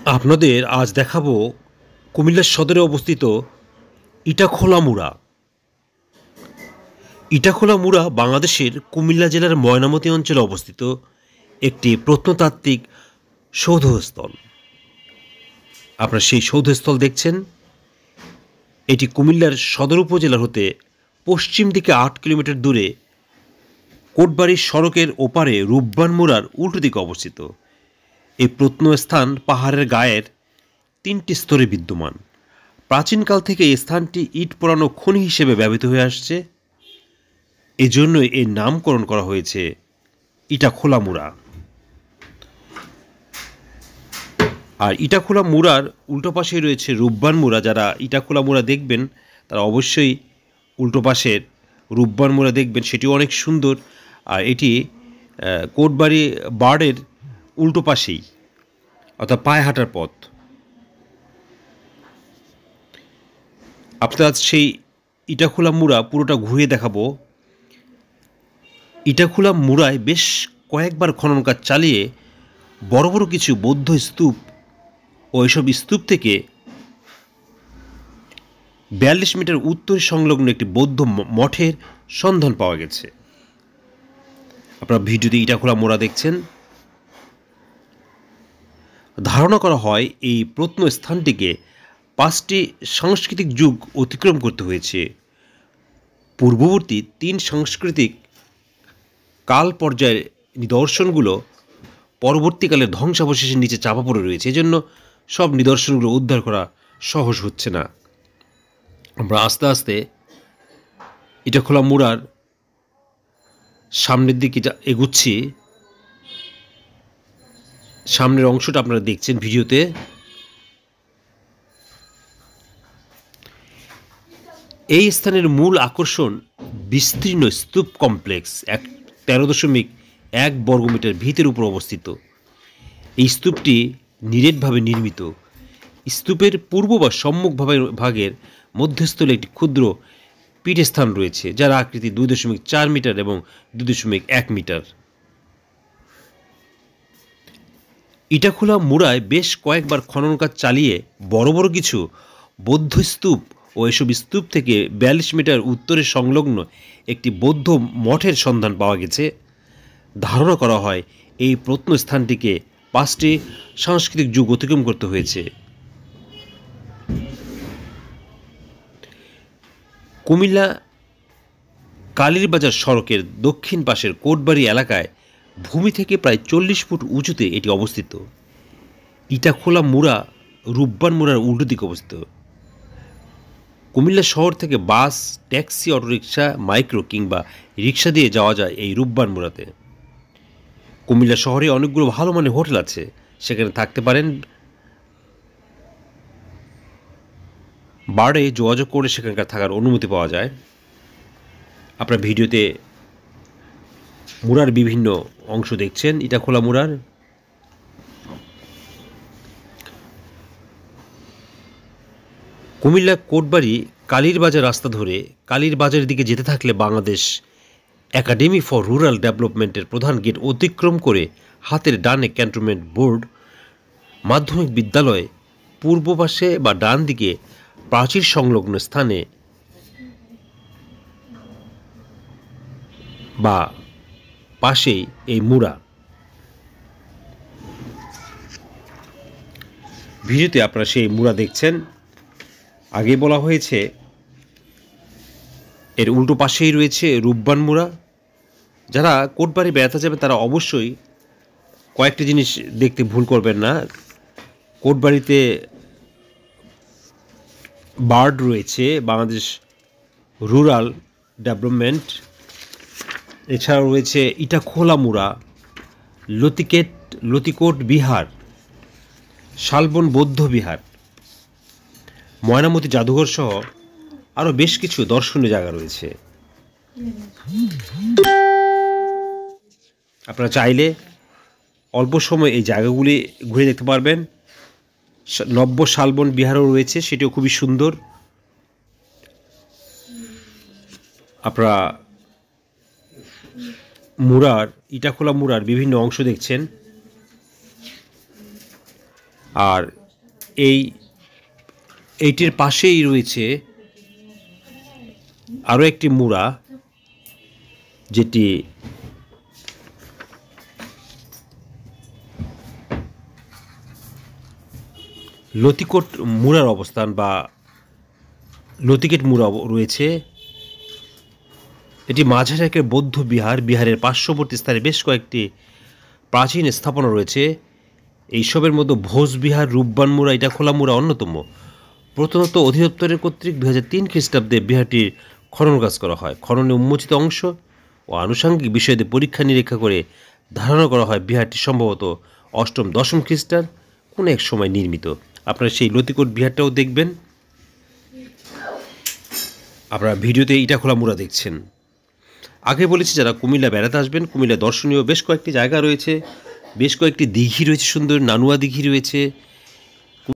আপনাদের আজ দেখাবো কুমিল্লা সদরে অবস্থিত ইটাখোলা মুড়া। ইটাখোলা মুড়া বাংলাদেশের কুমিল্লা জেলার ময়নামতি অঞ্চলে অবস্থিত একটি প্রত্নতাত্ত্বিক সৌধস্থল। আপনারা সেই সৌধস্থল দেখছেন। এটি কুমিল্লার সদর উপজেলা হতে পশ্চিম দিকে ৮ কিলোমিটার দূরে কোটবাড়ির সড়কের ওপারে রূপবান মুড়ার উল্টো দিকে অবস্থিত। এই প্রত্নস্থান পাহাড়ের গায়ের ৩টি স্তরে বিদ্যমান। প্রাচীনকাল থেকে এই স্থানটি ইট পোড়ানো খনি হিসেবে ব্যবহৃত হয়ে আসছে। এজন্যই এর নামকরণ করা হয়েছে ইটাখোলা মুড়া। আর ইটাখোলা মুড়ার উল্টো পাশেই রয়েছে রূপবান মুড়া। যারা ইটাখোলা মুড়া দেখবেন তারা অবশ্যই উল্টো পাশের রূপবান মুড়া দেখবেন, সেটিও অনেক সুন্দর। আর এটি কোটবাড়ি বার্ডের উল্টো পাশেই, অর্থাৎ পায়ে হাঁটার পথ। আপনার সেই ইটাখোলা মুড়া পুরোটা ঘুরিয়ে দেখাবো। ইটাখোলা মুড়ায় বেশ কয়েকবার খনন কাজ চালিয়ে বড় বড় কিছু বৌদ্ধ স্তূপ ও এসব স্তূপ থেকে ৪২ মিটার উত্তর সংলগ্ন একটি বৌদ্ধ মঠের সন্ধান পাওয়া গেছে। আপনারা ভিডিওতে ইটাখোলা মুড়া দেখছেন। ধারণা করা হয় এই প্রত্নস্থানটিকে ৫টি সাংস্কৃতিক যুগ অতিক্রম করতে হয়েছে। পূর্ববর্তী ৩ সাংস্কৃতিক কাল পর্যায়ের নিদর্শনগুলো পরবর্তীকালে ধ্বংসাবশেষের নিচে চাপা পড়ে রয়েছে। এজন্য সব নিদর্শনগুলো উদ্ধার করা সহজ হচ্ছে না। আমরা আস্তে আস্তে ইটাখোলা মুড়ার সামনের দিকে এগুচ্ছি। সামনের অংশটা আপনারা দেখছেন ভিডিওতে। এই স্থানের মূল আকর্ষণ বিস্তীর্ণ স্তূপ কমপ্লেক্স ১৩.১ বর্গমিটার ভিতের উপর অবস্থিত। এই স্তূপটি নিরেটভাবে নির্মিত। স্তূপের পূর্ব বা সম্মুখ ভাগের মধ্যস্থলে একটি ক্ষুদ্র পীঠস্থান রয়েছে, যার আকৃতি ২.৪ মিটার এবং ২.১ মিটার। ইটাখোলা মুড়ায় বেশ কয়েকবার খনন কাজ চালিয়ে বড় বড় কিছু বৌদ্ধ স্তূপ ও এসব স্তূপ থেকে ৪২ মিটার উত্তরে সংলগ্ন একটি বৌদ্ধ মঠের সন্ধান পাওয়া গেছে। ধারণা করা হয় এই প্রত্নস্থানটিকে ৫টি সাংস্কৃতিক যুগ অতিক্রম করতে হয়েছে। কুমিল্লা কালীরবাজার সড়কের দক্ষিণ পাশের কোটবাড়ি এলাকায় ভূমি থেকে প্রায় ৪০ ফুট উঁচুতে এটি অবস্থিত। ইটাখোলা মুড়া রূপবান মুড়ার উল্টো দিকে অবস্থিত। কুমিল্লা শহর থেকে বাস, ট্যাক্সি, অটোরিকশা, মাইক্রো কিংবা রিক্সা দিয়ে যাওয়া যায় এই রূপবান মুড়াতে। কুমিল্লা শহরে অনেকগুলো ভালো মানের হোটেল আছে, সেখানে থাকতে পারেন। বার্ডে যোগাযোগ করে সেখানকার থাকার অনুমতি পাওয়া যায়। আপনার ভিডিওতে মুড়ার বিভিন্ন অংশ দেখছেন ইটাখোলা মুড়ার। কুমিল্লা কোটবাড়ি কালীরবাজার রাস্তা ধরে কালীরবাজারের দিকে যেতে থাকলে বাংলাদেশ একাডেমি ফর রুরাল ডেভেলপমেন্টের প্রধান গেট অতিক্রম করে হাতের ডানে ক্যান্টনমেন্ট বোর্ড মাধ্যমিক বিদ্যালয়, পূর্ব পাশে বা ডান দিকে প্রাচীর সংলগ্ন স্থানে বা পাশেই এই মুড়া। ভিডিওতে আপনারা সেই মুড়া দেখছেন। আগে বলা হয়েছে এর উল্টো পাশেই রয়েছে রূপবান মুড়া। যারা কোটবাড়ি বেড়াতে যাবে তারা অবশ্যই কয়েকটি জিনিস দেখতে ভুল করবেন না। কোটবাড়িতে বার্ড রয়েছে, বাংলাদেশ রুরাল ডেভেলপমেন্ট। এছাড়াও রয়েছে ইটাখোলা মুড়া, লতিকোট বিহার, শালবন বৌদ্ধ বিহার, ময়নামতি জাদুঘর সহ আরও বেশ কিছু দর্শনীয় জায়গা রয়েছে। আপনারা চাইলে অল্প সময় এই জায়গাগুলি ঘুরে দেখতে পারবেন। নব্য শালবন বিহারও রয়েছে, সেটিও খুবই সুন্দর। আপনারা মুড়ার ইটাখোলা মুড়ার বিভিন্ন অংশ দেখছেন। আর এইটির পাশেই রয়েছে আরও একটি মুড়া, যেটি লতিকোট মুড়ার অবস্থান বা লতিকেট মুড়া রয়েছে। এটি মাঝারি একটা বৌদ্ধ বিহার। বিহারের পার্শ্ববর্তী স্থানে বেশ কয়েকটি প্রাচীন স্থাপনা রয়েছে। এইসবের মধ্যে ভোজবিহার, রূপবান মুড়া, ইটাখোলা মুড়া অন্যতম। প্রত্নতত্ত্ব অধিদপ্তরের কর্তৃক 2003 খ্রিস্টাব্দে বিহারটির খনন কাজ করা হয়। খননে উন্মোচিত অংশ ও আনুষঙ্গিক বিষয়দের পরীক্ষা নিরীক্ষা করে ধারণা করা হয় বিহারটি সম্ভবত 8ম-10ম খ্রিস্টাব্দ কোনো এক সময় নির্মিত। আপনারা সেই লতিকোট বিহারটাও দেখবেন। আপনারা ভিডিওতে ইটাখোলা মুড়া দেখছেন। আগে বলেছি, যারা কুমিল্লা বেড়াতে আসবেন, কুমিল্লা দর্শনীয় বেশ কয়েকটি জায়গা রয়েছে, বেশ কয়েকটি দিঘি রয়েছে, সুন্দর নানুয়া দিঘি রয়েছে,